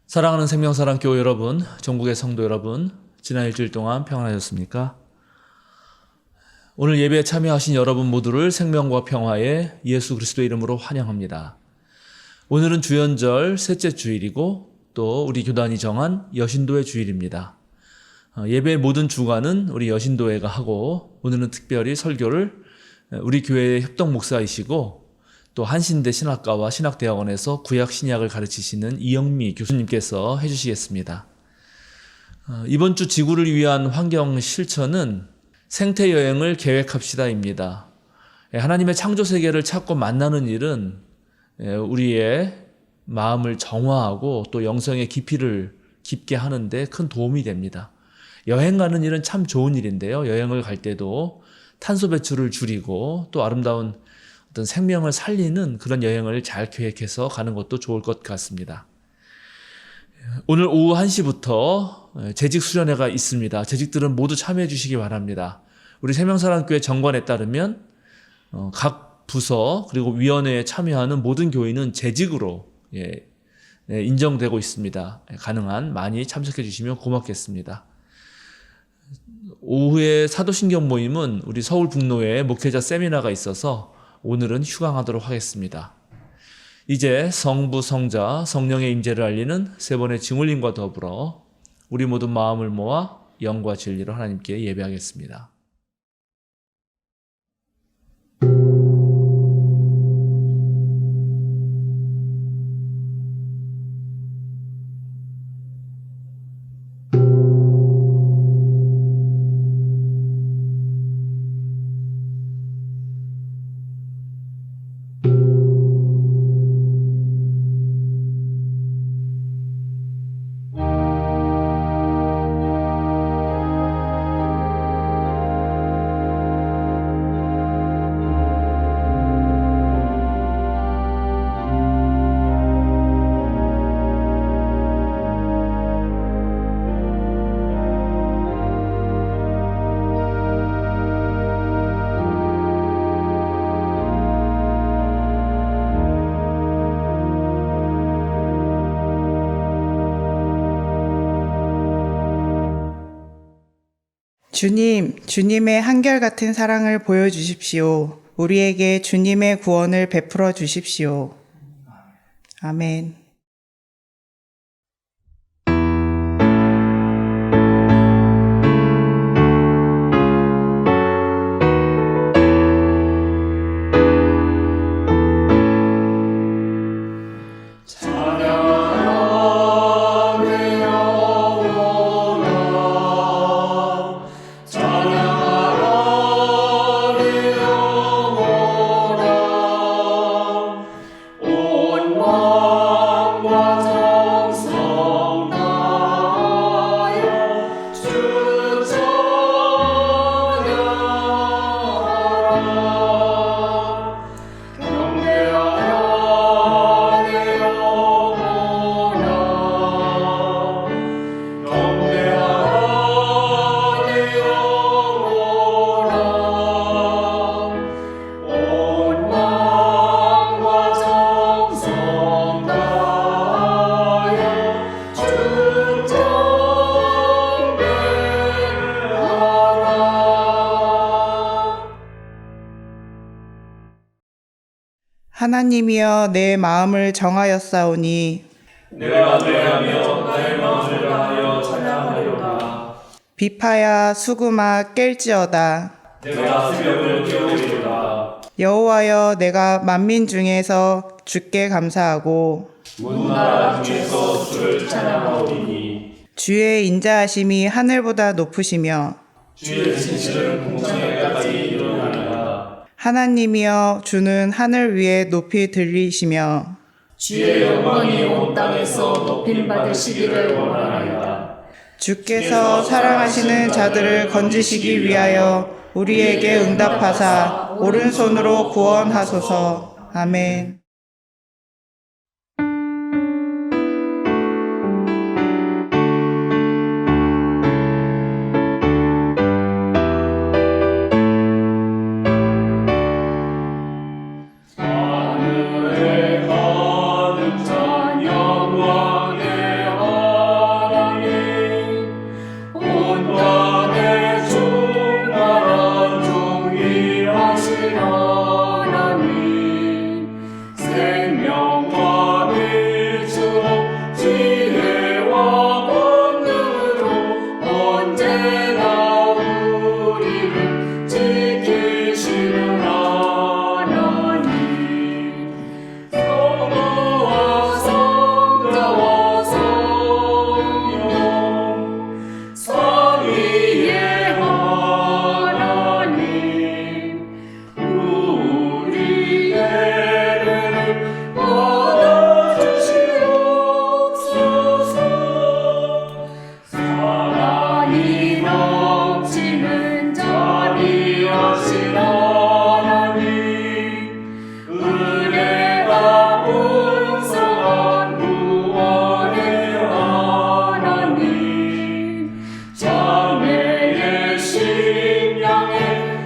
사랑하는 생명사랑교회 여러분, 전국의 성도 여러분, 지난 일주일 동안 평안하셨습니까? 오늘 예배에 참여하신 여러분 모두를 생명과 평화의 예수 그리스도의 이름으로 환영합니다. 오늘은 주연절 셋째 주일이고 또 우리 교단이 정한 여신도의 주일입니다. 예배의 모든 주관은 우리 여신도회가 하고, 오늘은 특별히 설교를 우리 교회의 협동 목사이시고 또 한신대 신학과와 신학대학원에서 구약 신약을 가르치시는 이영미 교수님께서 해주시겠습니다. 이번 주 지구를 위한 환경 실천은 생태 여행을 계획합시다입니다. 하나님의 창조 세계를 찾고 만나는 일은 우리의 마음을 정화하고 또 영성의 깊이를 깊게 하는데 큰 도움이 됩니다. 여행 가는 일은 참 좋은 일인데요. 여행을 갈 때도 탄소 배출을 줄이고 또 아름다운 어떤 생명을 살리는 그런 여행을 잘 계획해서 가는 것도 좋을 것 같습니다. 오늘 오후 1시부터 재직 수련회가 있습니다. 재직들은 모두 참여해 주시기 바랍니다. 우리 생명사랑교회 정관에 따르면 각 부서 그리고 위원회에 참여하는 모든 교인은 재직으로 인정되고 있습니다. 가능한 많이 참석해 주시면 고맙겠습니다. 오후에 사도신경 모임은 우리 서울북로에 목회자 세미나가 있어서 오늘은 휴강하도록 하겠습니다. 이제 성부, 성자, 성령의 임재를 알리는 세 번의 증언림과 더불어 우리 모두 마음을 모아 영과 진리로 하나님께 예배하겠습니다. 주님, 주님의 한결같은 사랑을 보여주십시오. 우리에게 주님의 구원을 베풀어 주십시오. 아멘. 하나님이여 내 마음을 정하였사오니 내가 노래하며 나의 마음을 다하여 찬양하리로다. 비파야 수금아 깰지어다. 내가 새벽을 깨우리로다. 여호와여 내가 만민 중에서 주께 감사하고 문나라 중에서 주를 찬양하오리니 주의 인자하심이 하늘보다 높으시며 주의 진실은 공창에까지 이르나이다. 하나님이여 주는 하늘 위에 높이 들리시며 주의 영광이 온 땅에서 높임 받으시기를 원하나이다. 주께서 사랑하시는 자들을 건지시기 위하여 우리에게 응답하사 오른손으로 구원하소서. 아멘. 하늘에 가득 찬 영광의 하나님 생명과 밀주로 지혜와 권능으로 언제나 우리를 지키시는 하나님 성부와 성자와 성령 삼위의 하나님 우리 예배를 받아주시옵소서. 사랑이 넘치는 자비하신 하나님 은혜가 풍성한 구원의 하나님 자매의 심령에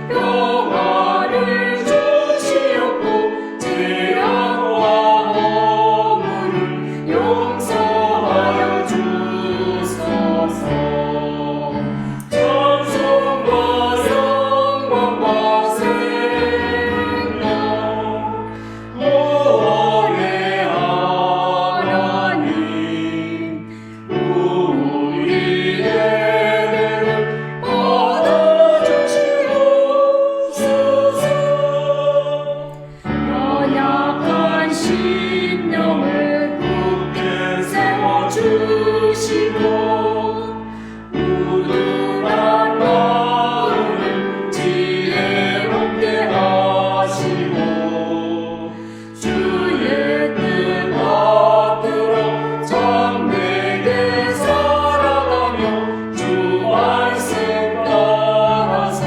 평화를 주시옵고 죄악과 허물을 용서하여 주소서. 찬송과 영광과 생명 구원의 하나님 우리 예배를 받아주시옵소서. 연약한 심령을 굳게 세워주시고 우둔한 마음을 지혜롭게 하시고 주의 뜻 받들어 참되게 살아가며 주 말씀 따라서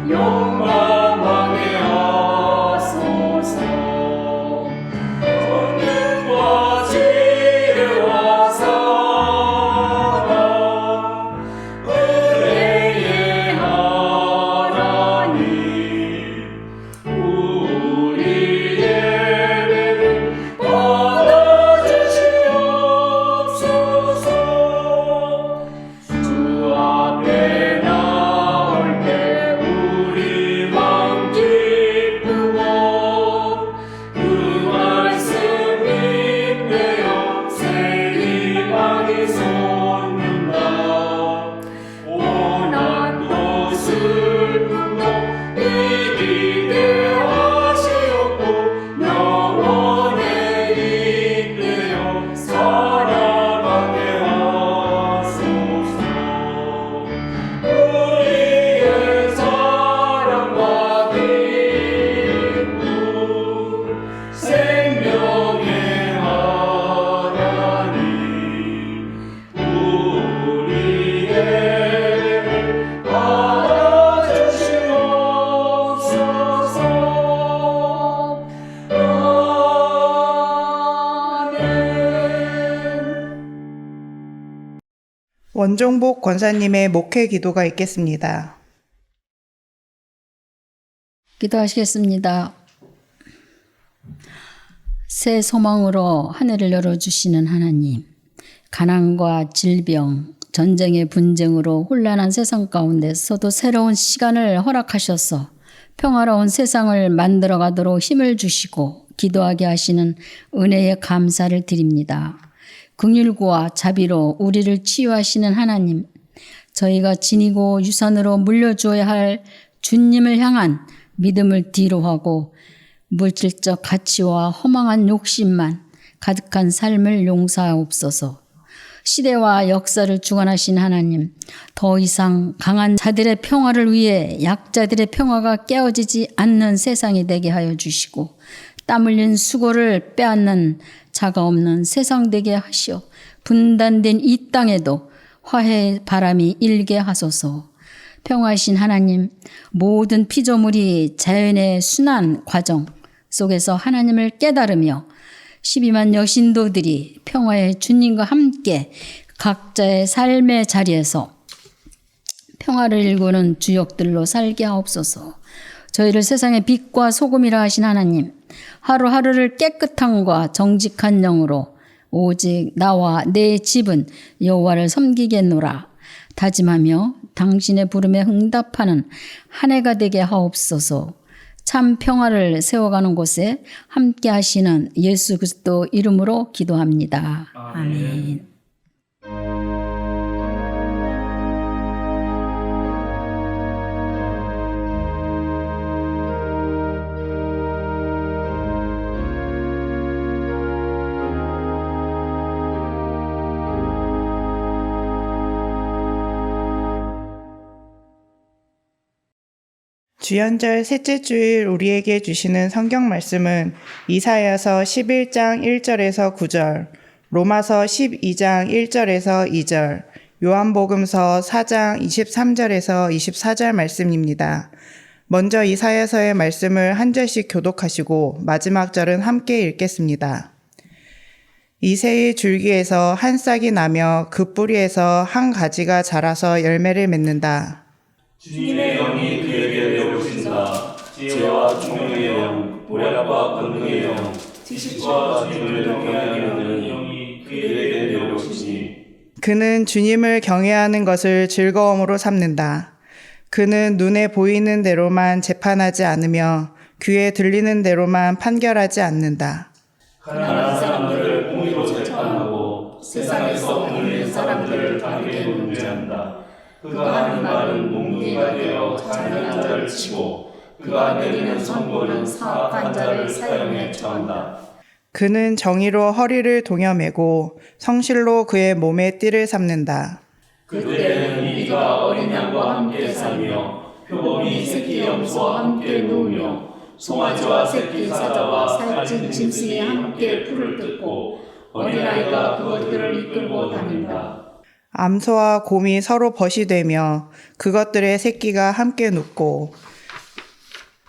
용감하게 하소서. 권능과 지혜와 사랑 은혜의 하나님 우리 예배를 받아주시옵소서. 주 앞에 나올 때 우리 마음 기쁘고 그 말씀 힘내어 새 희망이 솟는다. 고난도 슬픔도 이기게 하시옵고 영원에 이끌어 살아가게 하소서. 우리의 사랑과 기쁨 생명의 하나님 우리 예배를 받아주시옵소서. 아멘. 원종복 권사님의 목회 기도가 있겠습니다. 기도하시겠습니다. 새 소망으로 하늘을 열어주시는 하나님, 가난과 질병, 전쟁의 분쟁으로 혼란한 세상 가운데서도 새로운 시간을 허락하셔서 평화로운 세상을 만들어가도록 힘을 주시고 기도하게 하시는 은혜에 감사를 드립니다. 긍휼과 자비로 우리를 치유하시는 하나님, 저희가 지니고 유산으로 물려주어야 할 주님을 향한 믿음을 뒤로하고 물질적 가치와 허망한 욕심만 가득한 삶을 용서하옵소서. 시대와 역사를 주관하신 하나님, 더 이상 강한 자들의 평화를 위해 약자들의 평화가 깨어지지 않는 세상이 되게 하여 주시고 땀 흘린 수고를 빼앗는 자가 없는 세상 되게 하시어 분단된 이 땅에도 화해의 바람이 일게 하소서. 평화이신 하나님, 모든 피조물이 자연의 순환 과정 속에서 하나님을 깨달으며 12만 여신도들이 평화의 주님과 함께 각자의 삶의 자리에서 평화를 일구는 주역들로 살게 하옵소서. 저희를 세상의 빛과 소금이라 하신 하나님, 하루하루를 깨끗함과 정직한 영으로 오직 나와 내 집은 여호와를 섬기겠노라 다짐하며 당신의 부름에 응답하는 한 해가 되게 하옵소서. 참 평화를 세워가는 곳에 함께 하시는 예수 그리스도 이름으로 기도합니다. 아멘. 주연절 셋째 주일 우리에게 주시는 성경 말씀은 이사야서 11장 1절에서 9절, 로마서 12장 1절에서 2절, 요한복음서 4장 23절에서 24절 말씀입니다. 먼저 이사야서의 말씀을 한 절씩 교독하시고 마지막 절은 함께 읽겠습니다. 이새의 줄기에서 한 싹이 나며 그 뿌리에서 한 가지가 자라서 열매를 맺는다. 주님의 영이 그에게 내오신다. 지혜와 총명의 영, 보략과 권능의 영, 지식과 주님을 경외하게 하는 영이 그에게 내오시니 그는 주님을 경외하는 것을 즐거움으로 삼는다. 그는 눈에 보이는 대로만 재판하지 않으며 귀에 들리는 대로만 판결하지 않는다. 가난한 사람들을 공의로 재판하고 세상에서 불린 사람들을 바르게 문제한다. 그가 하는 말은 몽둥이가 되어 잔인한 자를 치고 그가 내리는 선고는 사악한 자를 사형에 처한다. 그는 정의로 허리를 동여매고 성실로 그의 몸에 띠를 삼는다. 그때는 이가 어린 양과 함께 살며 표범이 새끼 염소와 함께 누우며 송아지와 새끼 사자와 살찐 짐승이 함께 풀을 뜯고 어린아이가 그것들을 이끌고 다닌다. 암소와 곰이 서로 벗이 되며 그것들의 새끼가 함께 눕고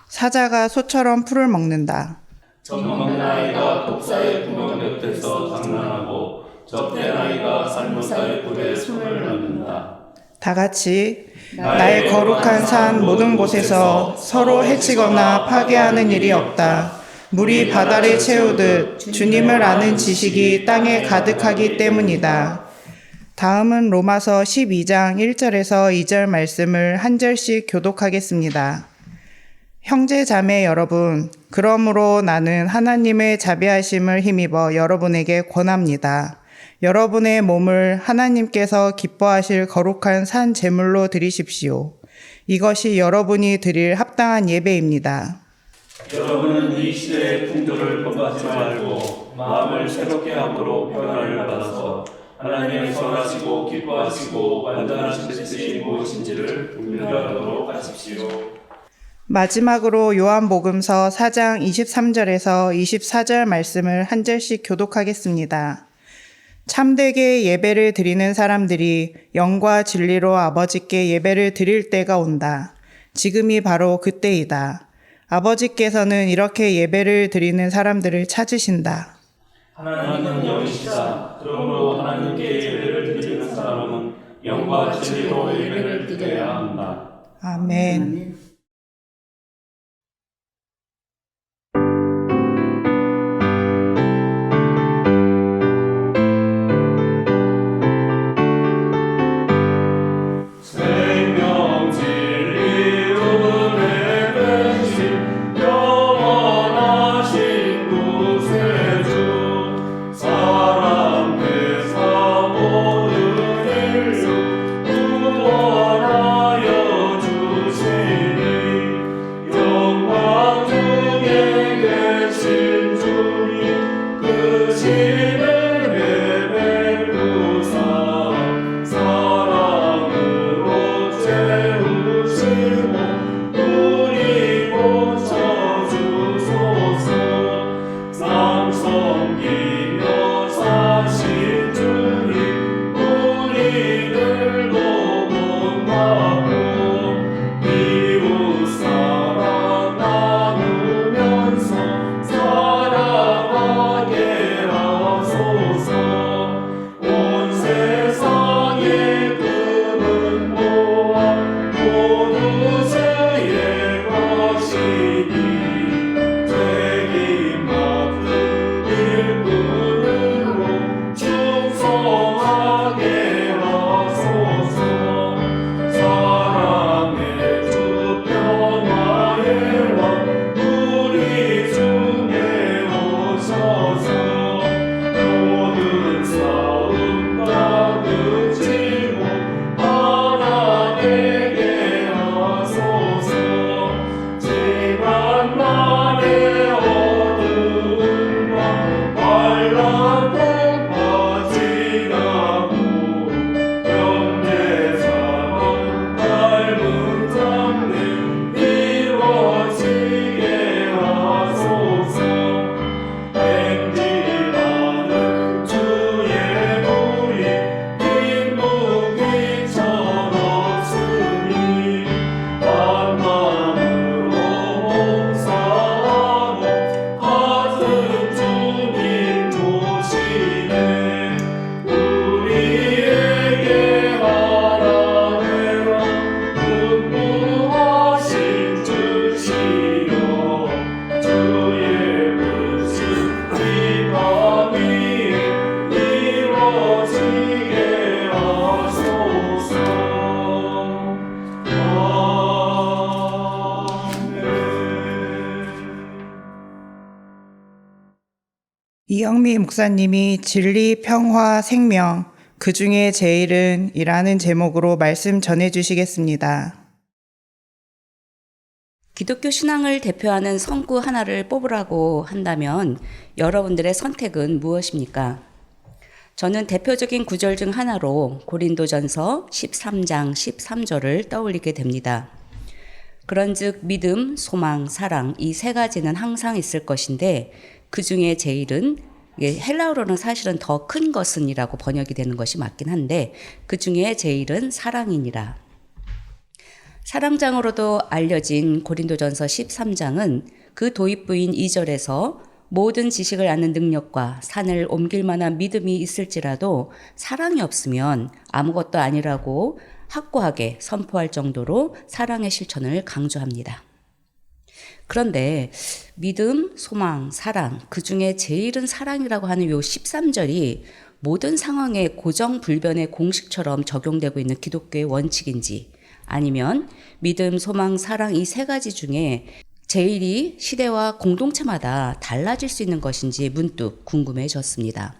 사자가 소처럼 풀을 먹는다. 젖먹는 아이가 독사의 구멍 곁에서 장난하고 젖된 아이가 살모사의 꿀에 손을 넣는다. 다 같이 나의 거룩한 산 모든 곳에서 서로 해치거나 파괴하는 일이 없다. 물이 바다를 채우듯 주님을 아는 지식이 땅에 가득하기 때문이다. 다음은 로마서 12장 1절에서 2절 말씀을 한 절씩 교독하겠습니다. 형제 자매 여러분, 그러므로 나는 하나님의 자비하심을 힘입어 여러분에게 권합니다. 여러분의 몸을 하나님께서 기뻐하실 거룩한 산 제물로 드리십시오. 이것이 여러분이 드릴 합당한 예배입니다. 여러분은 이 시대의 풍조를 본받지 말고 마음을 새롭게 함으로 변화를 받아서 하나님의 선하시고 기뻐하시고 완전하신 뜻이 무엇인지를 분별하도록 하십시오. 마지막으로 요한복음서 4장 23절에서 24절 말씀을 한 절씩 교독하겠습니다. 참되게 예배를 드리는 사람들이 영과 진리로 아버지께 예배를 드릴 때가 온다. 지금이 바로 그때이다. 아버지께서는 이렇게 예배를 드리는 사람들을 찾으신다. 하나님은 영이시다. 그러므로 하나님께 예배를 드리는 사람은 영과 진리로 예배를 드려야 한다. 아멘. 생명 진리 은혜 되신 영원하신 구세주 사람 대사 모든 인류 구원하여 주시니 이영미 목사님이 진리, 평화, 생명, 그 중에 제일은 이라는 제목으로 말씀 전해주시겠습니다. 기독교 신앙을 대표하는 성구 하나를 뽑으라고 한다면 여러분들의 선택은 무엇입니까? 저는 대표적인 구절 중 하나로 고린도전서 13장 13절을 떠올리게 됩니다. 그런즉 믿음, 소망, 사랑 이 세 가지는 항상 있을 것인데 그 중에 제일은, 헬라어로는 사실은 더 큰 것은이라고 번역이 되는 것이 맞긴 한데 그 중에 제일은 사랑이니라. 사랑장으로도 알려진 고린도전서 13장은 그 도입부인 2절에서 모든 지식을 아는 능력과 산을 옮길 만한 믿음이 있을지라도 사랑이 없으면 아무것도 아니라고 확고하게 선포할 정도로 사랑의 실천을 강조합니다. 그런데 믿음, 소망, 사랑, 그 중에 제일은 사랑이라고 하는 요 13절이 모든 상황에 고정불변의 공식처럼 적용되고 있는 기독교의 원칙인지, 아니면 믿음, 소망, 사랑 이 세 가지 중에 제일이 시대와 공동체마다 달라질 수 있는 것인지 문득 궁금해졌습니다.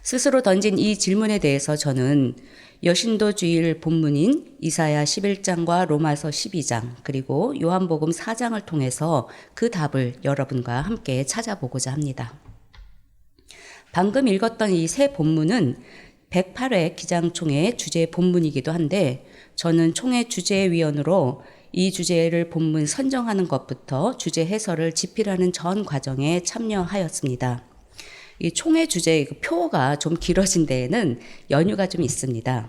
스스로 던진 이 질문에 대해서 저는 여신도 주일 본문인 이사야 11장과 로마서 12장 그리고 요한복음 4장을 통해서 그 답을 여러분과 함께 찾아보고자 합니다. 방금 읽었던 이 세 본문은 108회 기장총회 주제 본문이기도 한데 저는 총회 주제위원으로 이 주제를 본문 선정하는 것부터 주제 해설을 집필하는 전 과정에 참여하였습니다. 이 총회 주제 표가 좀 길어진 데에는 연유가 좀 있습니다.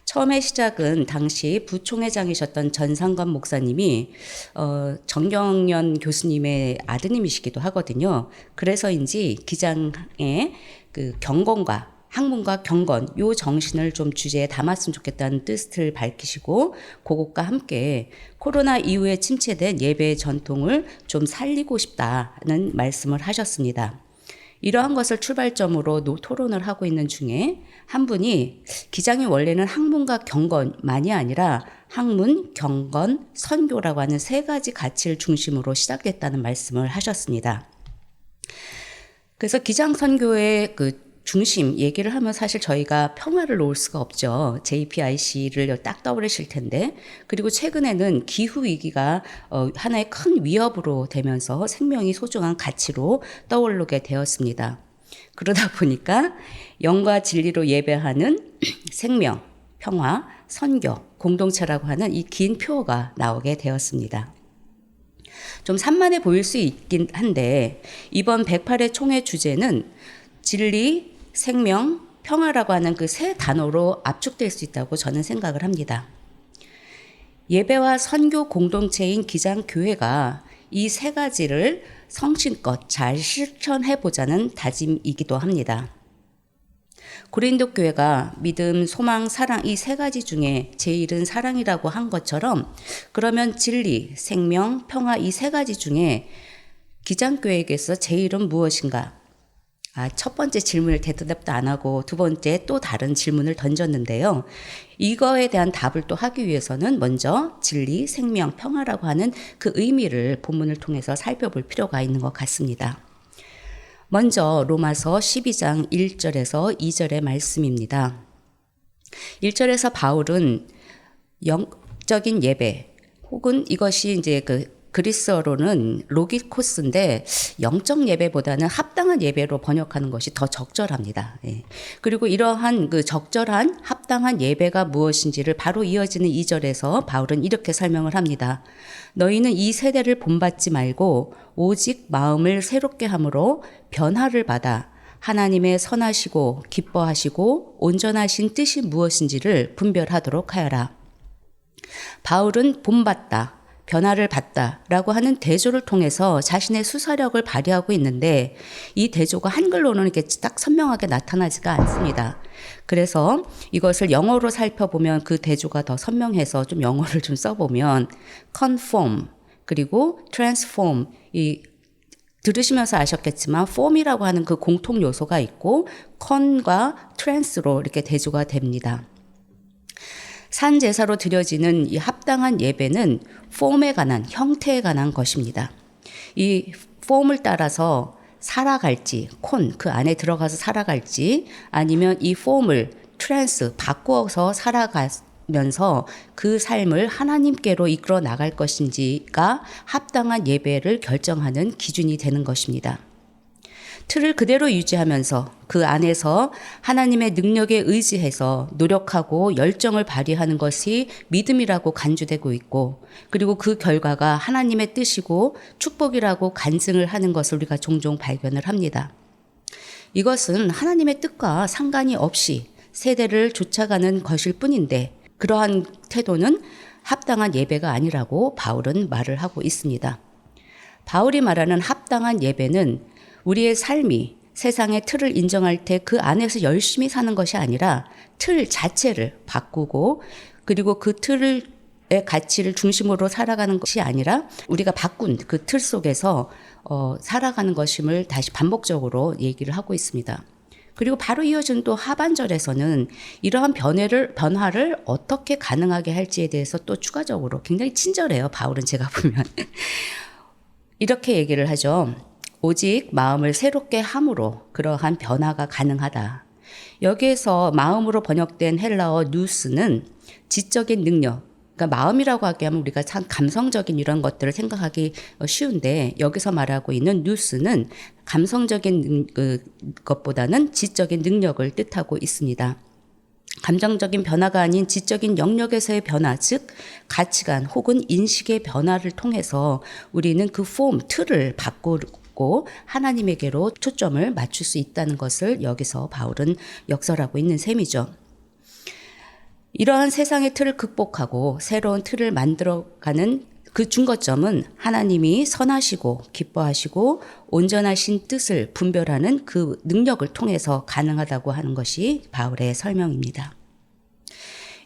처음에 시작은 당시 부총회장이셨던 전상관 목사님이 정경련 교수님의 아드님이시기도 하거든요. 그래서인지 기장의 그 경건과 학문과 경건 요 정신을 좀 주제에 담았으면 좋겠다는 뜻을 밝히시고 그것과 함께 코로나 이후에 침체된 예배의 전통을 좀 살리고 싶다는 말씀을 하셨습니다. 이러한 것을 출발점으로 토론을 하고 있는 중에 한 분이 기장이 원래는 학문과 경건만이 아니라 학문, 경건, 선교라고 하는 세 가지 가치를 중심으로 시작했다는 말씀을 하셨습니다. 그래서 기장 선교의 그 중심 얘기를 하면 사실 저희가 평화를 놓을 수가 없죠. JPIC를 딱 떠오르실 텐데, 그리고 최근에는 기후위기가 하나의 큰 위협으로 되면서 생명이 소중한 가치로 떠오르게 되었습니다. 그러다 보니까 영과 진리로 예배하는 생명, 평화, 선교, 공동체라고 하는 이 긴 표어가 나오게 되었습니다. 좀 산만해 보일 수 있긴 한데 이번 108회 총회 주제는 진리, 생명, 평화라고 하는 그 세 단어로 압축될 수 있다고 저는 생각을 합니다. 예배와 선교 공동체인 기장교회가 이 세 가지를 성실껏 잘 실천해보자는 다짐이기도 합니다. 고린도 교회가 믿음, 소망, 사랑 이 세 가지 중에 제일은 사랑이라고 한 것처럼 그러면 진리, 생명, 평화 이 세 가지 중에 기장교회에게서 제일은 무엇인가? 첫 번째 질문을 대답도 안 하고 두 번째 또 다른 질문을 던졌는데요. 이거에 대한 답을 또 하기 위해서는 먼저 진리, 생명, 평화라고 하는 그 의미를 본문을 통해서 살펴볼 필요가 있는 것 같습니다. 먼저 로마서 12장 1절에서 2절의 말씀입니다. 1절에서 바울은 영적인 예배 혹은 이것이 이제 그리스어로는 로기코스인데 영적 예배보다는 합당한 예배로 번역하는 것이 더 적절합니다. 예. 그리고 이러한 그 적절한 합당한 예배가 무엇인지를 바로 이어지는 2절에서 바울은 이렇게 설명을 합니다. 너희는 이 세대를 본받지 말고 오직 마음을 새롭게 함으로 변화를 받아 하나님의 선하시고 기뻐하시고 온전하신 뜻이 무엇인지를 분별하도록 하여라. 바울은 본받다, 변화를 받다라고 하는 대조를 통해서 자신의 수사력을 발휘하고 있는데 이 대조가 한글로는 이렇게 딱 선명하게 나타나지가 않습니다. 그래서 이것을 영어로 살펴보면 그 대조가 더 선명해서 좀 영어를 좀 써보면 conform 그리고 transform 이 들으시면서 아셨겠지만 form이라고 하는 그 공통 요소가 있고 con과 trans로 이렇게 대조가 됩니다. 산 제사로 드려지는 이 합당한 예배는 폼에 관한 형태에 관한 것입니다. 이 폼을 따라서 살아갈지, 그 안에 들어가서 살아갈지, 아니면 이 폼을 바꾸어서 살아가면서 그 삶을 하나님께로 이끌어 나갈 것인지가 합당한 예배를 결정하는 기준이 되는 것입니다. 틀을 그대로 유지하면서 그 안에서 하나님의 능력에 의지해서 노력하고 열정을 발휘하는 것이 믿음이라고 간주되고 있고, 그리고 그 결과가 하나님의 뜻이고 축복이라고 간증을 하는 것을 우리가 종종 발견을 합니다. 이것은 하나님의 뜻과 상관이 없이 세대를 쫓아가는 것일 뿐인데, 그러한 태도는 합당한 예배가 아니라고 바울은 말을 하고 있습니다. 바울이 말하는 합당한 예배는 우리의 삶이 세상의 틀을 인정할 때 그 안에서 열심히 사는 것이 아니라 틀 자체를 바꾸고, 그리고 그 틀의 가치를 중심으로 살아가는 것이 아니라 우리가 바꾼 그 틀 속에서 살아가는 것임을 다시 반복적으로 얘기를 하고 있습니다. 그리고 바로 이어진 또 하반절에서는 이러한 변화를 어떻게 가능하게 할지에 대해서 또 추가적으로 굉장히 친절해요. 바울은 제가 보면. 이렇게 얘기를 하죠. 오직 마음을 새롭게 함으로 그러한 변화가 가능하다. 여기에서 마음으로 번역된 헬라어 누스는 지적인 능력, 그러니까 마음이라고 하게 하면 우리가 참 감성적인 이런 것들을 생각하기 쉬운데, 여기서 말하고 있는 누스는 감성적인 것보다는 지적인 능력을 뜻하고 있습니다. 감정적인 변화가 아닌 지적인 영역에서의 변화, 즉 가치관 혹은 인식의 변화를 통해서 우리는 그 틀을 바꾸고 하나님에게로 초점을 맞출 수 있다는 것을 여기서 바울은 역설하고 있는 셈이죠. 이러한 세상의 틀을 극복하고 새로운 틀을 만들어가는 그 중거점은 하나님이 선하시고 기뻐하시고 온전하신 뜻을 분별하는 그 능력을 통해서 가능하다고 하는 것이 바울의 설명입니다.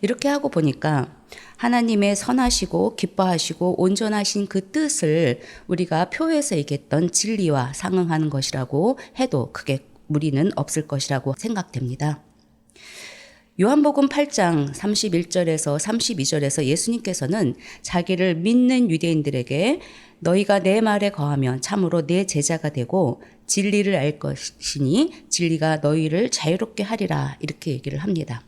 이렇게 하고 보니까 하나님의 선하시고 기뻐하시고 온전하신 그 뜻을 우리가 표에서 얘기했던 진리와 상응하는 것이라고 해도 크게 무리는 없을 것이라고 생각됩니다. 요한복음 8장 31절에서 32절에서 예수님께서는 자기를 믿는 유대인들에게 너희가 내 말에 거하면 참으로 내 제자가 되고 진리를 알 것이니 진리가 너희를 자유롭게 하리라, 이렇게 얘기를 합니다.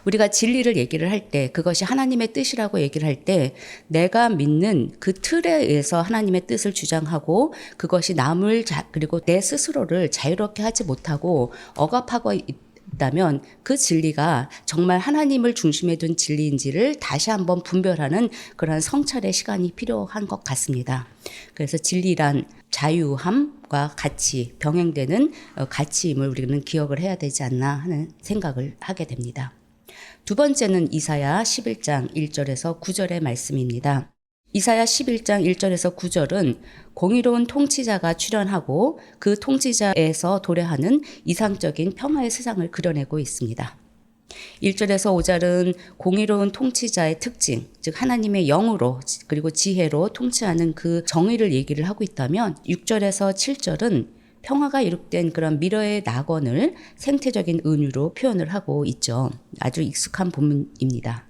우리가 진리를 얘기를 할 때, 그것이 하나님의 뜻이라고 얘기를 할 때 내가 믿는 그 틀에 의해서 하나님의 뜻을 주장하고 그것이 남을 그리고 내 스스로를 자유롭게 하지 못하고 억압하고 있다면 그 진리가 정말 하나님을 중심에 둔 진리인지를 다시 한번 분별하는 그러한 성찰의 시간이 필요한 것 같습니다. 그래서 진리란 자유함과 같이 병행되는 가치임을 우리는 기억을 해야 되지 않나 하는 생각을 하게 됩니다. 두 번째는 이사야 11장 1절에서 9절의 말씀입니다. 이사야 11장 1절에서 9절은 공의로운 통치자가 출현하고 그 통치자에서 도래하는 이상적인 평화의 세상을 그려내고 있습니다. 1절에서 5절은 공의로운 통치자의 특징, 즉 하나님의 영으로 그리고 지혜로 통치하는 그 정의를 얘기를 하고 있다면, 6절에서 7절은 평화가 이룩된 그런 미래의 낙원을 생태적인 은유로 표현을 하고 있죠. 아주 익숙한 본문입니다.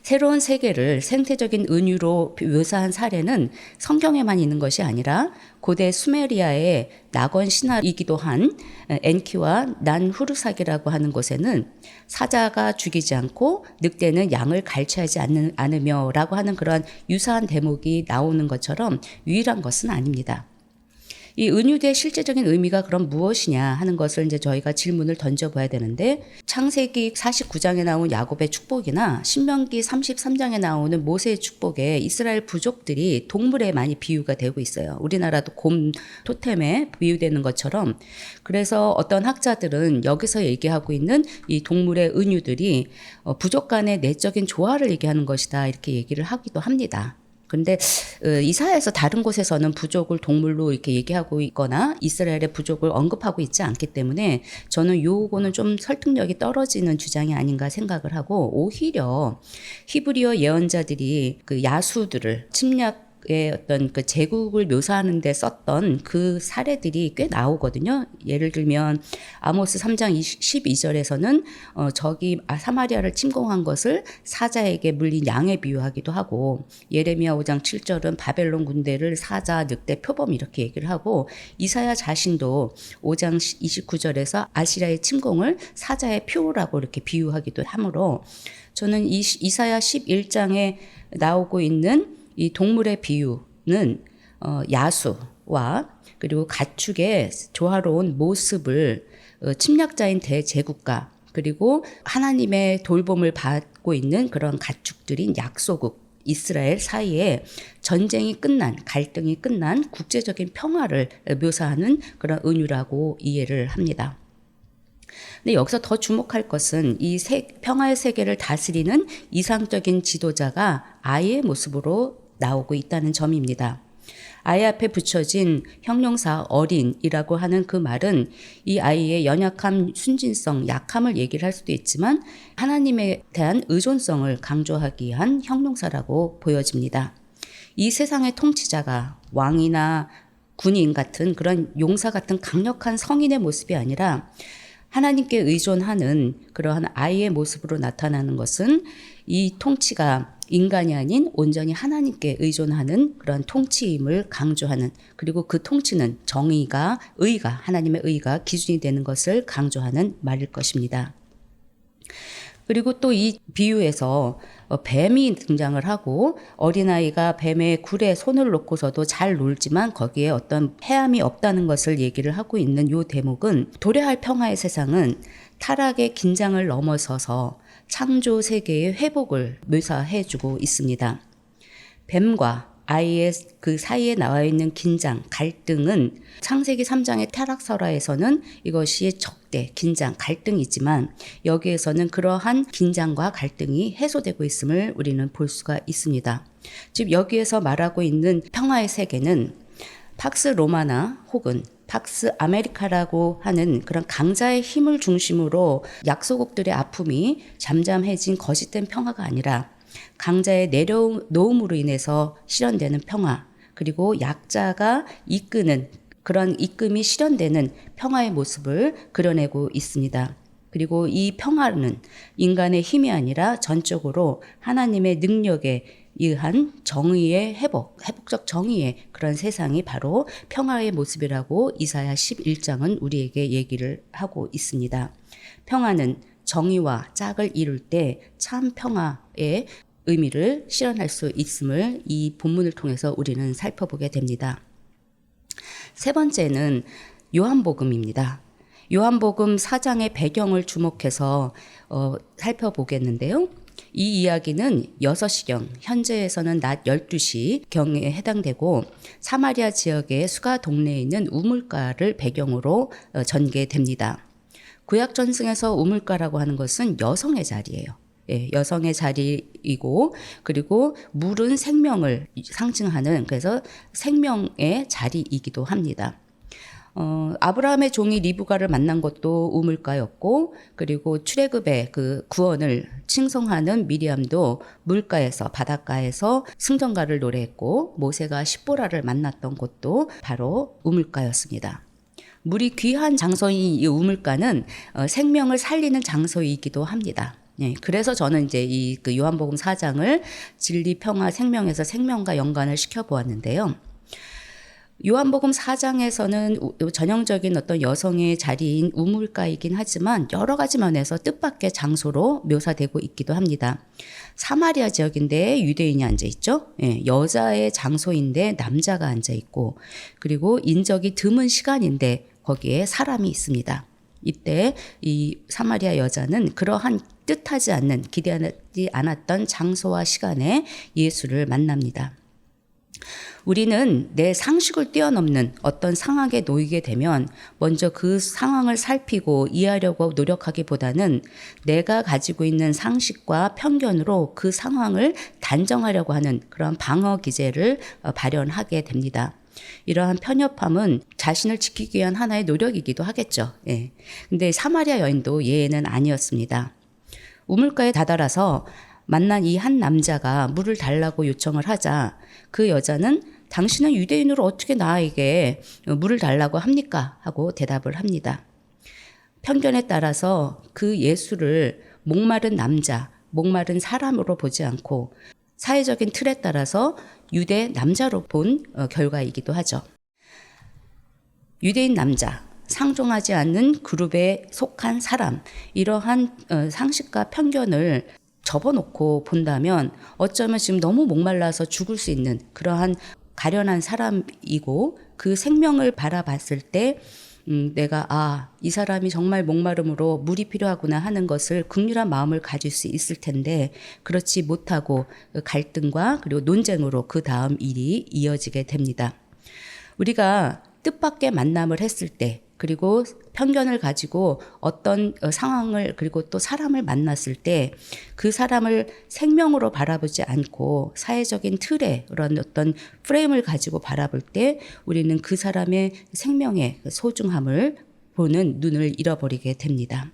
새로운 세계를 생태적인 은유로 묘사한 사례는 성경에만 있는 것이 아니라 고대 수메리아의 낙원 신화이기도 한 엔키와 난후르삭이라고 하는 곳에는 사자가 죽이지 않고 늑대는 양을 갈취하지 않으며 라고 하는 그런 유사한 대목이 나오는 것처럼 유일한 것은 아닙니다. 이 은유대의 실제적인 의미가 그럼 무엇이냐 하는 것을 이제 저희가 질문을 던져봐야 되는데, 창세기 49장에 나온 야곱의 축복이나 신명기 33장에 나오는 모세의 축복에 이스라엘 부족들이 동물에 많이 비유가 되고 있어요. 우리나라도 곰 토템에 비유되는 것처럼. 그래서 어떤 학자들은 여기서 얘기하고 있는 이 동물의 은유들이 부족 간의 내적인 조화를 얘기하는 것이다, 이렇게 얘기를 하기도 합니다. 그런데 이사야에서 다른 곳에서는 부족을 동물로 이렇게 얘기하고 있거나 이스라엘의 부족을 언급하고 있지 않기 때문에 저는 요거는 좀 설득력이 떨어지는 주장이 아닌가 생각을 하고, 오히려 히브리어 예언자들이 그 야수들을 침략 어떤 그 제국을 묘사하는 데 썼던 그 사례들이 꽤 나오거든요. 예를 들면 아모스 3장 12절에서는 적이 사마리아를 침공한 것을 사자에게 물린 양에 비유하기도 하고, 예레미야 5장 7절은 바벨론 군대를 사자, 늑대, 표범 이렇게 얘기를 하고, 이사야 자신도 5장 29절에서 아시라의 침공을 사자의 표라고 이렇게 비유하기도 하므로, 저는 이사야 11장에 나오고 있는 이 동물의 비유는 야수와 그리고 가축의 조화로운 모습을 침략자인 대제국가, 그리고 하나님의 돌봄을 받고 있는 그런 가축들인 약소국 이스라엘 사이에 전쟁이 끝난, 갈등이 끝난 국제적인 평화를 묘사하는 그런 은유라고 이해를 합니다. 근데 여기서 더 주목할 것은 이 평화의 세계를 다스리는 이상적인 지도자가 아이의 모습으로 나오고 있다는 점입니다. 아이 앞에 붙여진 형용사 어린이라고 하는 그 말은 이 아이의 연약함, 순진성, 약함을 얘기를 할 수도 있지만 하나님에 대한 의존성을 강조하기 위한 형용사라고 보여집니다. 이 세상의 통치자가 왕이나 군인 같은 그런 용사 같은 강력한 성인의 모습이 아니라 하나님께 의존하는 그러한 아이의 모습으로 나타나는 것은 이 통치가 인간이 아닌 온전히 하나님께 의존하는 그런 통치임을 강조하는, 그리고 그 통치는 정의가, 의가, 하나님의 의가 기준이 되는 것을 강조하는 말일 것입니다. 그리고 또 이 비유에서 뱀이 등장을 하고, 어린아이가 뱀의 굴에 손을 놓고서도 잘 놀지만 거기에 어떤 해함이 없다는 것을 얘기를 하고 있는 이 대목은, 도래할 평화의 세상은 타락의 긴장을 넘어서서 창조 세계의 회복을 묘사해주고 있습니다. 뱀과 아이의 그 사이에 나와 있는 긴장, 갈등은 창세기 3장의 타락설화에서는 이것이 적대, 긴장, 갈등이지만 여기에서는 그러한 긴장과 갈등이 해소되고 있음을 우리는 볼 수가 있습니다. 즉 여기에서 말하고 있는 평화의 세계는 팍스 로마나 혹은 팍스 아메리카라고 하는 그런 강자의 힘을 중심으로 약소국들의 아픔이 잠잠해진 거짓된 평화가 아니라 강자의 내려놓음으로 인해서 실현되는 평화, 그리고 약자가 이끄는 그런 이끌음이 실현되는 평화의 모습을 그려내고 있습니다. 그리고 이 평화는 인간의 힘이 아니라 전적으로 하나님의 능력에 의한 정의의 회복적 정의의 그런 세상이 바로 평화의 모습이라고 이사야 11장은 우리에게 얘기를 하고 있습니다. 평화는 정의와 짝을 이룰 때 참 평화의 의미를 실현할 수 있음을 이 본문을 통해서 우리는 살펴보게 됩니다. 세 번째는 요한복음입니다. 요한복음 4장의 배경을 주목해서 살펴보겠는데요. 이 이야기는 6시경, 현재에서는 낮 12시경에 해당되고 사마리아 지역의 수가 동네에 있는 우물가를 배경으로 전개됩니다. 구약 전승에서 우물가라고 하는 것은 여성의 자리예요. 여성의 자리이고, 그리고 물은 생명을 상징하는, 그래서 생명의 자리이기도 합니다. 아브라함의 종이 리브가를 만난 것도 우물가였고, 그리고 출애굽의 그 구원을 칭송하는 미리암도 물가에서, 바닷가에서 승전가를 노래했고, 모세가 십보라를 만났던 곳도 바로 우물가였습니다. 물이 귀한 장소인 이 우물가는 생명을 살리는 장소이기도 합니다. 그래서 저는 이제 이 그 요한복음 4장을 진리, 평화, 생명에서 생명과 연관을 시켜보았는데요. 요한복음 4장에서는 전형적인 어떤 여성의 자리인 우물가이긴 하지만 여러 가지 면에서 뜻밖의 장소로 묘사되고 있기도 합니다. 사마리아 지역인데 유대인이 앉아있죠. 여자의 장소인데 남자가 앉아있고, 그리고 인적이 드문 시간인데 거기에 사람이 있습니다. 이때 이 사마리아 여자는 그러한 뜻하지 않는, 기대하지 않았던 장소와 시간에 예수를 만납니다. 우리는 내 상식을 뛰어넘는 어떤 상황에 놓이게 되면 먼저 그 상황을 살피고 이해하려고 노력하기보다는 내가 가지고 있는 상식과 편견으로 그 상황을 단정하려고 하는 그런 방어 기제를 발현하게 됩니다. 이러한 편협함은 자신을 지키기 위한 하나의 노력이기도 하겠죠. 근데 사마리아 여인도 예외는 아니었습니다. 우물가에 다다라서 만난 이 한 남자가 물을 달라고 요청을 하자 그 여자는 당신은 유대인으로 어떻게 나에게 물을 달라고 합니까? 하고 대답을 합니다. 편견에 따라서 그 예수를 목마른 남자, 목마른 사람으로 보지 않고 사회적인 틀에 따라서 유대 남자로 본 결과이기도 하죠. 유대인 남자, 상종하지 않는 그룹에 속한 사람, 이러한 상식과 편견을 접어놓고 본다면 어쩌면 지금 너무 목말라서 죽을 수 있는 그러한 가련한 사람이고 그 생명을 바라봤을 때 내가 이 사람이 정말 목마름으로 물이 필요하구나 하는 것을 긍휼한 마음을 가질 수 있을 텐데 그렇지 못하고 갈등과 그리고 논쟁으로 그 다음 일이 이어지게 됩니다. 우리가 뜻밖의 만남을 했을 때 그리고 편견을 가지고 어떤 상황을 그리고 또 사람을 만났을 때 그 사람을 생명으로 바라보지 않고 사회적인 틀에 그런 어떤 프레임을 가지고 바라볼 때 우리는 그 사람의 생명의 소중함을 보는 눈을 잃어버리게 됩니다.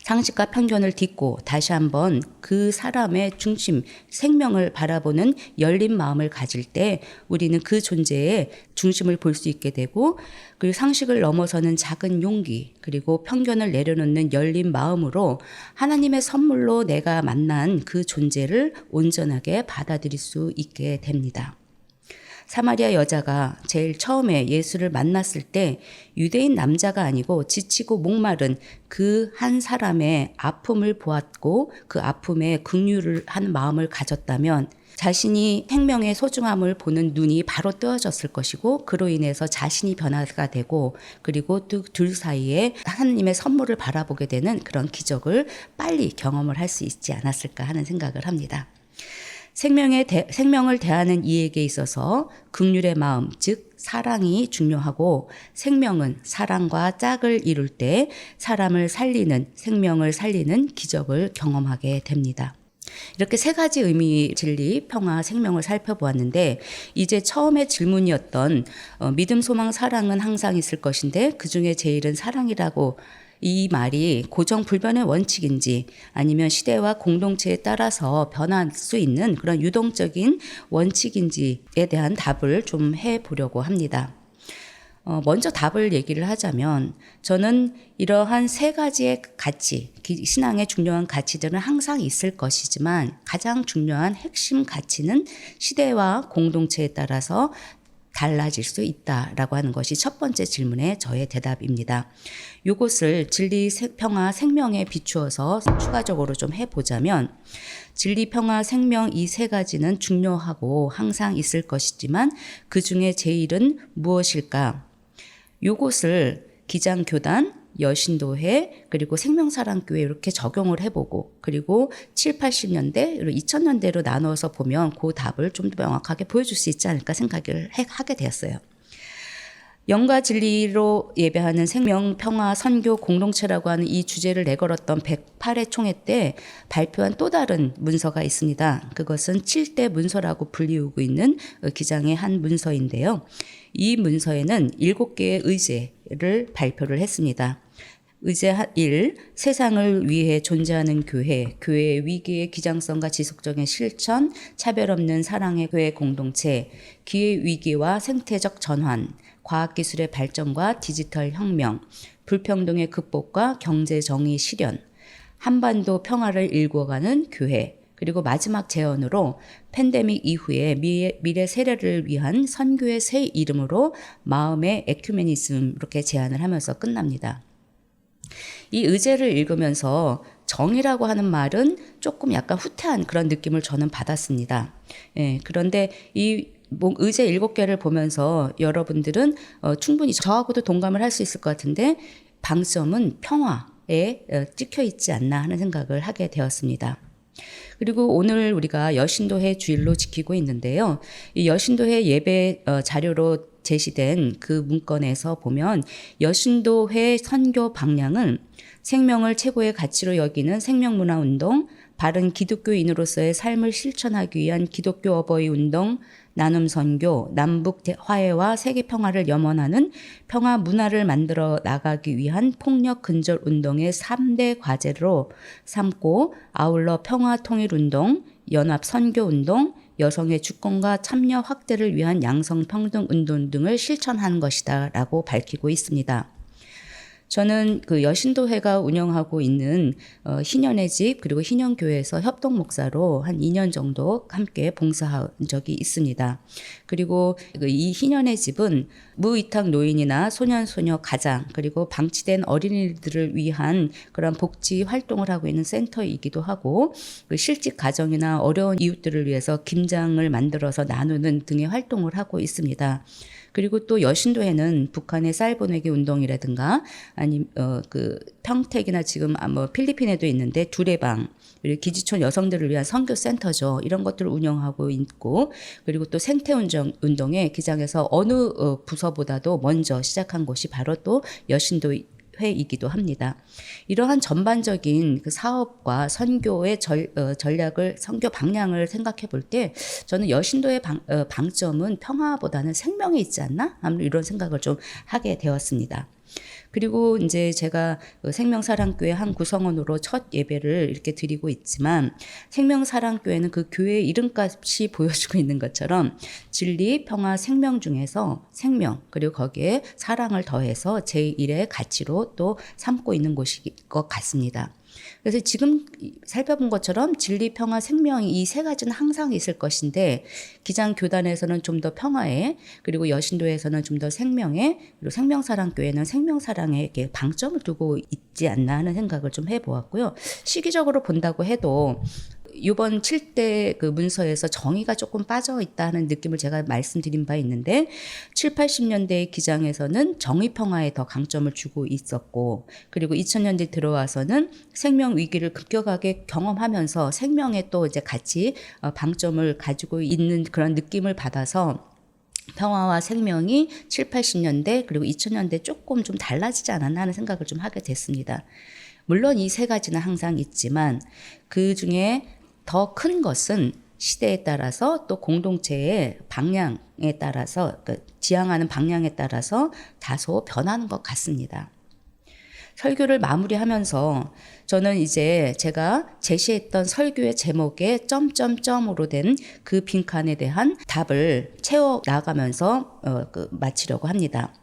상식과 편견을 딛고 다시 한번 그 사람의 중심, 생명을 바라보는 열린 마음을 가질 때 우리는 그 존재의 중심을 볼 수 있게 되고 그리고 상식을 넘어서는 작은 용기 그리고 편견을 내려놓는 열린 마음으로 하나님의 선물로 내가 만난 그 존재를 온전하게 받아들일 수 있게 됩니다. 사마리아 여자가 제일 처음에 예수를 만났을 때 유대인 남자가 아니고 지치고 목마른 그 한 사람의 아픔을 보았고 그 아픔에 긍휼을 한 마음을 가졌다면 자신이 생명의 소중함을 보는 눈이 바로 뜨어졌을 것이고 그로 인해서 자신이 변화가 되고 그리고 둘 사이에 하나님의 선물을 바라보게 되는 그런 기적을 빨리 경험을 할 수 있지 않았을까 하는 생각을 합니다. 생명을 대하는 이에게 있어서 긍휼의 마음, 즉 사랑이 중요하고 생명은 사랑과 짝을 이룰 때 사람을 살리는, 생명을 살리는 기적을 경험하게 됩니다. 이렇게 세 가지 의미, 진리, 평화, 생명을 살펴보았는데 이제 처음에 질문이었던 믿음, 소망, 사랑은 항상 있을 것인데 그중에 제일은 사랑이라고 이 말이 고정불변의 원칙인지 아니면 시대와 공동체에 따라서 변할 수 있는 그런 유동적인 원칙인지에 대한 답을 좀 해보려고 합니다. 먼저 답을 얘기를 하자면 저는 이러한 세 가지의 가치, 신앙의 중요한 가치들은 항상 있을 것이지만 가장 중요한 핵심 가치는 시대와 공동체에 따라서 달라질 수 있다라고 하는 것이 첫 번째 질문의 저의 대답입니다. 이것을 진리, 평화, 생명에 비추어서 추가적으로 좀 해보자면 진리, 평화, 생명 이 세 가지는 중요하고 항상 있을 것이지만 그 중에 제일은 무엇일까? 이것을 기장교단, 여신도회 그리고 생명사랑교회 이렇게 적용을 해보고 그리고 7, 80년대 그리고 2000년대로 나눠서 보면 그 답을 좀 더 명확하게 보여줄 수 있지 않을까 생각을 하게 되었어요. 영과 진리로 예배하는 생명, 평화, 선교, 공동체라고 하는 이 주제를 내걸었던 108회 총회 때 발표한 또 다른 문서가 있습니다. 그것은 7대 문서라고 불리우고 있는 기장의 한 문서인데요. 이 문서에는 7개의 의제를 발표를 했습니다. 의제 1, 세상을 위해 존재하는 교회, 교회의 위기의 기장성과 지속적인 실천, 차별 없는 사랑의 교회 공동체, 기회 위기와 생태적 전환, 과학기술의 발전과 디지털 혁명, 불평등의 극복과 경제정의 실현, 한반도 평화를 일궈가는 교회, 그리고 마지막 제언으로 팬데믹 이후에 미래 세대를 위한 선교의 새 이름으로 마음의 에큐메니즘 이렇게 제안을 하면서 끝납니다. 이 의제를 읽으면서 정의라고 하는 말은 조금 약간 후퇴한 그런 느낌을 저는 받았습니다. 그런데 이 의제 7개를 보면서 여러분들은 충분히 저하고도 동감을 할 수 있을 것 같은데 방점은 평화에 찍혀 있지 않나 하는 생각을 하게 되었습니다. 그리고 오늘 우리가 여신도회 주일로 지키고 있는데요. 이 여신도회 예배 자료로 제시된 그 문건에서 보면 여신도회 선교 방향은 생명을 최고의 가치로 여기는 생명문화운동, 바른 기독교인으로서의 삶을 실천하기 위한 기독교 어버이 운동, 나눔 선교, 남북 화해와 세계 평화를 염원하는 평화 문화를 만들어 나가기 위한 폭력 근절 운동의 3대 과제로 삼고 아울러 평화 통일 운동, 연합 선교 운동, 여성의 주권과 참여 확대를 위한 양성평등 운동 등을 실천한 것이다라고 밝히고 있습니다. 저는 그 여신도회가 운영하고 있는 희년의 집 그리고 희년교회에서 협동 목사로 한 2년 정도 함께 봉사한 적이 있습니다. 그리고 이 희년의 집은 무위탁 노인이나 소년소녀 가장 그리고 방치된 어린이들을 위한 그런 복지 활동을 하고 있는 센터이기도 하고 그 실직 가정이나 어려운 이웃들을 위해서 김장을 만들어서 나누는 등의 활동을 하고 있습니다. 그리고 또 여신도에는 북한의 쌀 보내기 운동이라든가 아니 그 평택이나 지금 뭐 필리핀에도 있는데 두레방 그리고 기지촌 여성들을 위한 선교센터죠. 이런 것들을 운영하고 있고 그리고 또 생태 운동에 기장에서 어느 부서보다도 먼저 시작한 곳이 바로 또 여신도 회이기도 합니다. 이러한 전반적인 그 사업과 선교의 전략을 선교 방향을 생각해 볼 때 저는 여신도의 방점은 평화보다는 생명에 있지 않나? 아무튼 이런 생각을 좀 하게 되었습니다. 그리고 이제 제가 생명사랑교회 한 구성원으로 첫 예배를 이렇게 드리고 있지만 생명사랑교회는 그 교회의 이름값이 보여주고 있는 것처럼 진리, 평화, 생명 중에서 생명 그리고 거기에 사랑을 더해서 제1의 가치로 또 삼고 있는 곳일 것 같습니다. 그래서 지금 살펴본 것처럼 진리, 평화, 생명 이 세 가지는 항상 있을 것인데 기장 교단에서는 좀 더 평화에 그리고 여신도에서는 좀 더 생명에 그리고 생명사랑교회는 생명사랑에 이렇게 방점을 두고 있지 않나 하는 생각을 좀 해보았고요. 시기적으로 본다고 해도 이번 7대 그 문서에서 정의가 조금 빠져 있다는 느낌을 제가 말씀드린 바 있는데 7, 80년대의 기장에서는 정의 평화에 더 강점을 주고 있었고 그리고 2000년대 들어와서는 생명 위기를 급격하게 경험하면서 생명에 또 이제 같이 방점을 가지고 있는 그런 느낌을 받아서 평화와 생명이 7, 80년대 그리고 2000년대 조금 좀 달라지지 않았나 하는 생각을 좀 하게 됐습니다. 물론 이 세 가지는 항상 있지만 그 중에 더 큰 것은 시대에 따라서 또 공동체의 방향에 따라서 그러니까 지향하는 방향에 따라서 다소 변하는 것 같습니다. 설교를 마무리하면서 저는 이제 제가 제시했던 설교의 제목에 점점점으로 된 그 빈칸에 대한 답을 채워 나가면서 마치려고 합니다.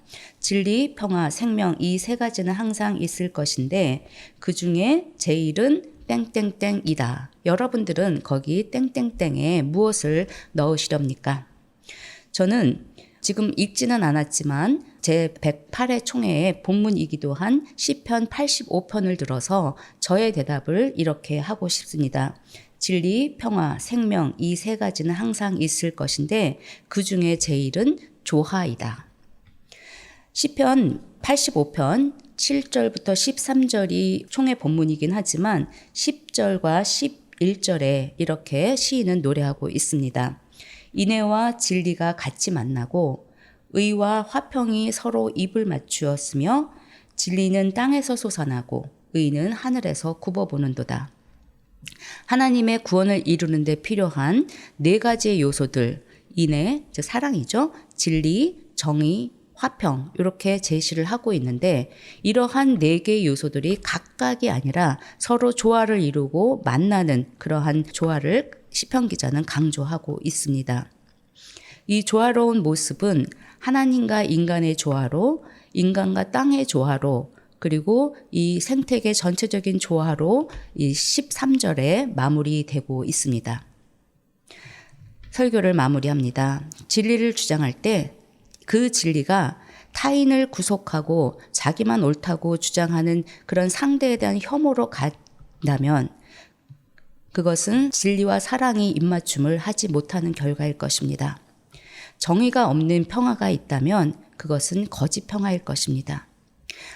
진리, 평화, 생명 이 세 가지는 항상 있을 것인데 그 중에 제일은 땡땡땡이다. 여러분들은 거기 땡땡땡에 무엇을 넣으시렵니까? 저는 지금 읽지는 않았지만 제 108회 총회의 본문이기도 한 시편 85편을 들어서 저의 대답을 이렇게 하고 싶습니다. 진리, 평화, 생명 이 세 가지는 항상 있을 것인데 그 중에 제일은 조화이다. 시편 85편 7절부터 13절이 총회 본문이긴 하지만 10절과 11절에 이렇게 시인은 노래하고 있습니다. 인애와 진리가 같이 만나고 의와 화평이 서로 입을 맞추었으며 진리는 땅에서 솟아나고 의는 하늘에서 굽어보는도다. 하나님의 구원을 이루는 데 필요한 네 가지의 요소들, 인애, 즉 사랑이죠. 진리, 정의, 화평 이렇게 제시를 하고 있는데 이러한 네 개의 요소들이 각각이 아니라 서로 조화를 이루고 만나는 그러한 조화를 시편 기자는 강조하고 있습니다. 이 조화로운 모습은 하나님과 인간의 조화로 인간과 땅의 조화로 그리고 이 생태계 전체적인 조화로 이 13절에 마무리되고 있습니다. 설교를 마무리합니다. 진리를 주장할 때 그 진리가 타인을 구속하고 자기만 옳다고 주장하는 그런 상대에 대한 혐오로 간다면 그것은 진리와 사랑이 입맞춤을 하지 못하는 결과일 것입니다. 정의가 없는 평화가 있다면 그것은 거짓 평화일 것입니다.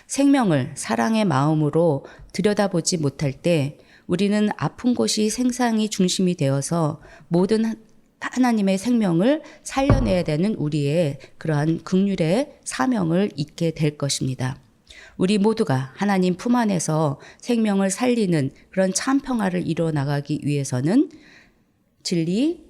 생명을 사랑의 마음으로 들여다보지 못할 때 우리는 아픈 곳이 생상이 중심이 되어서 모든 하나님의 생명을 살려내야 되는 우리의 그러한 긍휼의 사명을 잊게 될 것입니다. 우리 모두가 하나님 품 안에서 생명을 살리는 그런 참 평화를 이루어 나가기 위해서는 진리,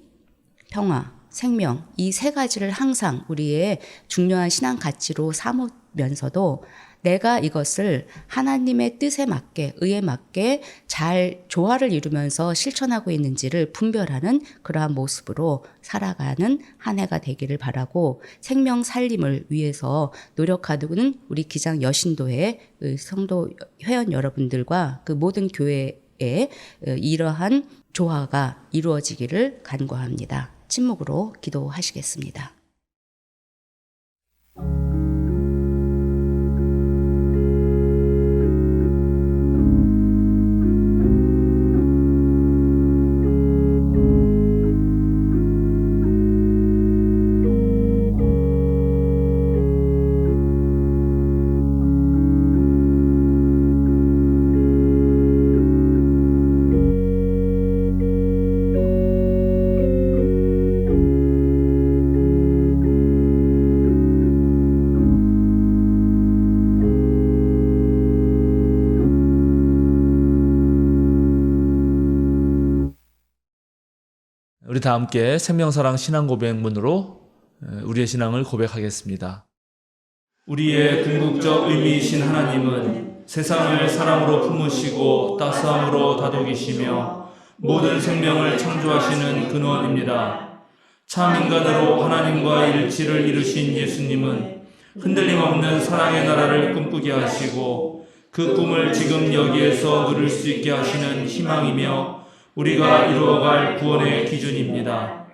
평화, 생명, 이 세 가지를 항상 우리의 중요한 신앙 가치로 삼으면서도 내가 이것을 하나님의 뜻에 맞게, 의에 맞게 잘 조화를 이루면서 실천하고 있는지를 분별하는 그러한 모습으로 살아가는 한 해가 되기를 바라고, 생명 살림을 위해서 노력하는 우리 기장 여신도의 성도 회원 여러분들과 그 모든 교회에 이러한 조화가 이루어지기를 간구합니다. 침묵으로 기도하시겠습니다. 우리 다 함께 생명사랑 신앙 고백문으로 우리의 신앙을 고백하겠습니다. 우리의 궁극적 의미이신 하나님은 세상을 사랑으로 품으시고 따스함으로 다독이시며 모든 생명을 창조하시는 근원입니다. 참 인간으로 하나님과 일치를 이루신 예수님은 흔들림 없는 사랑의 나라를 꿈꾸게 하시고 그 꿈을 지금 여기에서 누릴 수 있게 하시는 희망이며 우리가 이루어갈 구원의 기준입니다.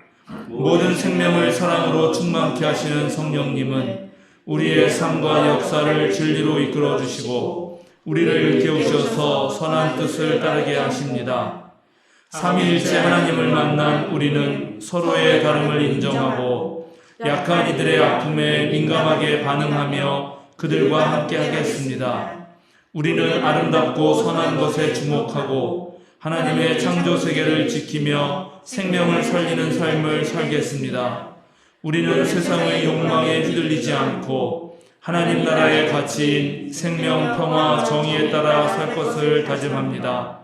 모든 생명을 사랑으로 충만케 하시는 성령님은 우리의 삶과 역사를 진리로 이끌어 주시고 우리를 일깨우셔서 선한 뜻을 따르게 하십니다. 삼위일체 하나님을 만난 우리는 서로의 다름을 인정하고 약한 이들의 아픔에 민감하게 반응하며 그들과 함께 하겠습니다. 우리는 아름답고 선한 것에 주목하고 하나님의 창조 세계를 지키며 생명을 살리는 삶을 살겠습니다. 우리는 세상의 욕망에 휘둘리지 않고 하나님 나라의 가치인 생명, 평화, 정의에 따라 살 것을 다짐합니다.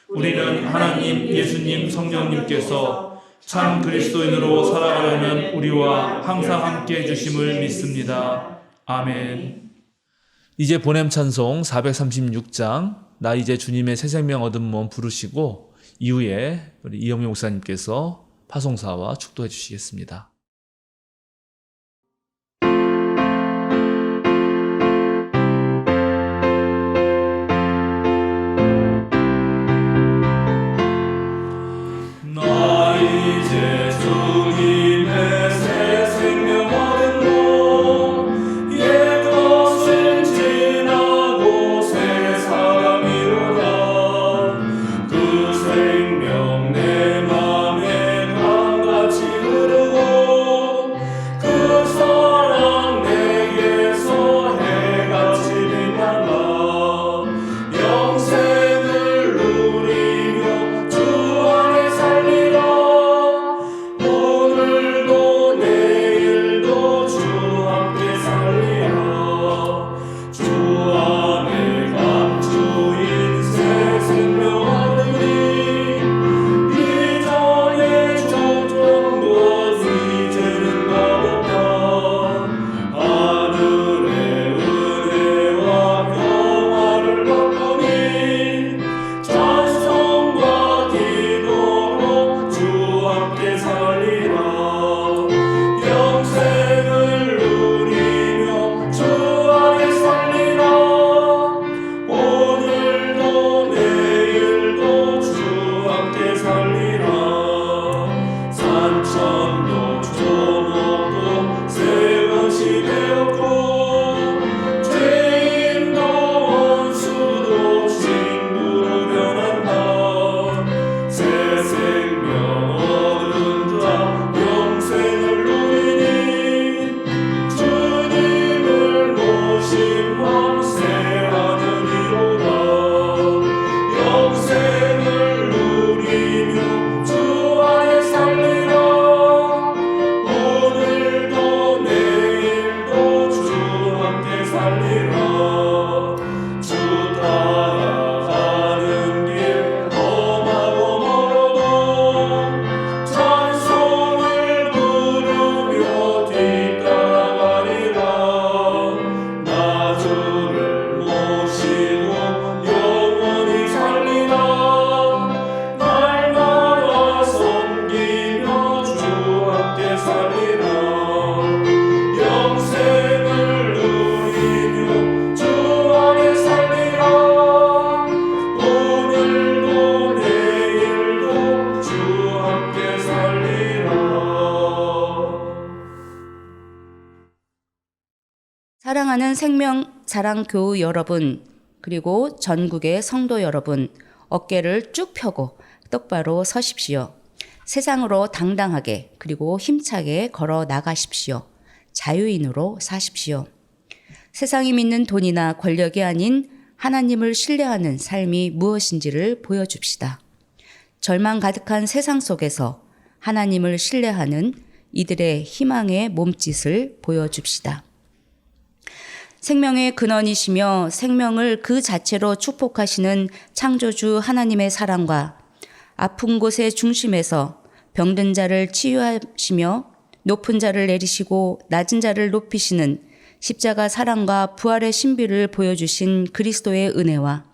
우리는 하나님, 예수님, 성령님께서 참 그리스도인으로 살아가려는 우리와 항상 함께 해주심을 믿습니다. 아멘. 이제 보냄 찬송 436장 나 이제 주님의 새 생명 얻은 몸 부르시고 이후에 우리 이영명 목사님께서 파송사와 축도해 주시겠습니다. 나 이제 주님의 새 생명 얻은 몸 옛 것은 지나고 새 사람이로다 그 생명 내 맘에 강같이 흐르고 사랑하는 생명사랑교우 여러분, 그리고 전국의 성도 여러분, 어깨를 쭉 펴고 똑바로 서십시오. 세상으로 당당하게 그리고 힘차게 걸어 나가십시오. 자유인으로 사십시오. 세상이 믿는 돈이나 권력이 아닌 하나님을 신뢰하는 삶이 무엇인지를 보여줍시다. 절망 가득한 세상 속에서 하나님을 신뢰하는 이들의 희망의 몸짓을 보여줍시다. 생명의 근원이시며 생명을 그 자체로 축복하시는 창조주 하나님의 사랑과 아픈 곳의 중심에서 병든 자를 치유하시며 높은 자를 내리시고 낮은 자를 높이시는 십자가 사랑과 부활의 신비를 보여주신 그리스도의 은혜와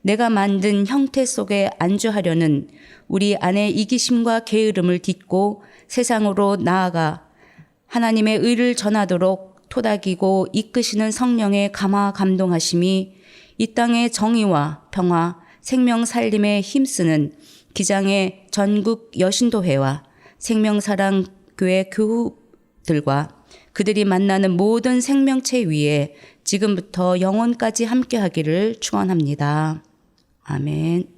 내가 만든 형태 속에 안주하려는 우리 안의 이기심과 게으름을 딛고 세상으로 나아가 하나님의 의를 전하도록 토닥이고 이끄시는 성령의 감화 감동하심이 이 땅의 정의와 평화, 생명 살림에 힘쓰는 기장의 전국 여신도회와 생명사랑교회 교우들과 그들이 만나는 모든 생명체 위에 지금부터 영원까지 함께하기를 축원합니다. 아멘.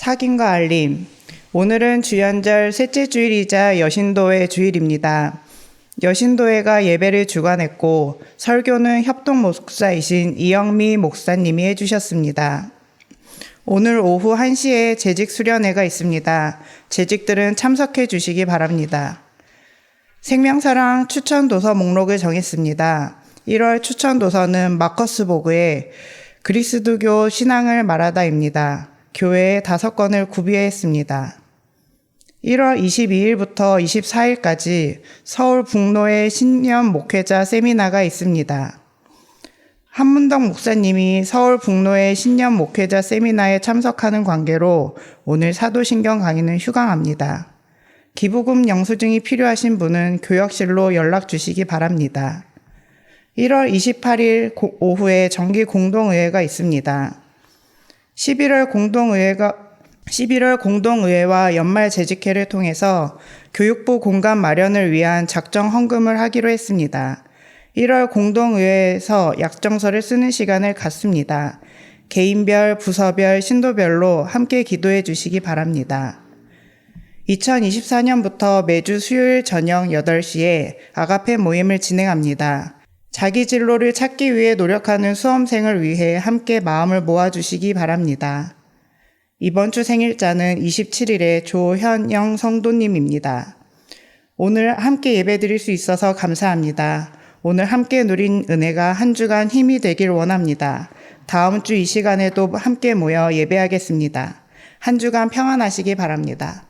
사김과 알림. 오늘은 주연절 셋째 주일이자 여신도회 주일입니다. 여신도회가 예배를 주관했고 설교는 협동 목사이신 이영미 목사님이 해주셨습니다. 오늘 오후 1시에 재직 수련회가 있습니다. 재직들은 참석해 주시기 바랍니다. 생명사랑 추천 도서 목록을 정했습니다. 1월 추천 도서는 마커스 보그의 그리스도교 신앙을 말하다입니다. 교회에 5권을 구비했습니다. 1월 22일부터 24일까지 서울 북로의 신년 목회자 세미나가 있습니다. 한문덕 목사님이 서울 북로의 신년 목회자 세미나에 참석하는 관계로 오늘 사도신경 강의는 휴강합니다. 기부금 영수증이 필요하신 분은 교역실로 연락 주시기 바랍니다. 1월 28일 오후에 정기 공동의회가 있습니다. 11월 공동의회와 연말 재직회를 통해서 교육부 공간 마련을 위한 작정 헌금을 하기로 했습니다. 1월 공동의회에서 약정서를 쓰는 시간을 갖습니다. 개인별, 부서별, 신도별로 함께 기도해 주시기 바랍니다. 2024년부터 매주 수요일 저녁 8시에 아가페 모임을 진행합니다. 자기 진로를 찾기 위해 노력하는 수험생을 위해 함께 마음을 모아주시기 바랍니다. 이번 주 생일자는 27일에 조현영 성도님입니다. 오늘 함께 예배드릴 수 있어서 감사합니다. 오늘 함께 누린 은혜가 한 주간 힘이 되길 원합니다. 다음 주 이 시간에도 함께 모여 예배하겠습니다. 한 주간 평안하시기 바랍니다.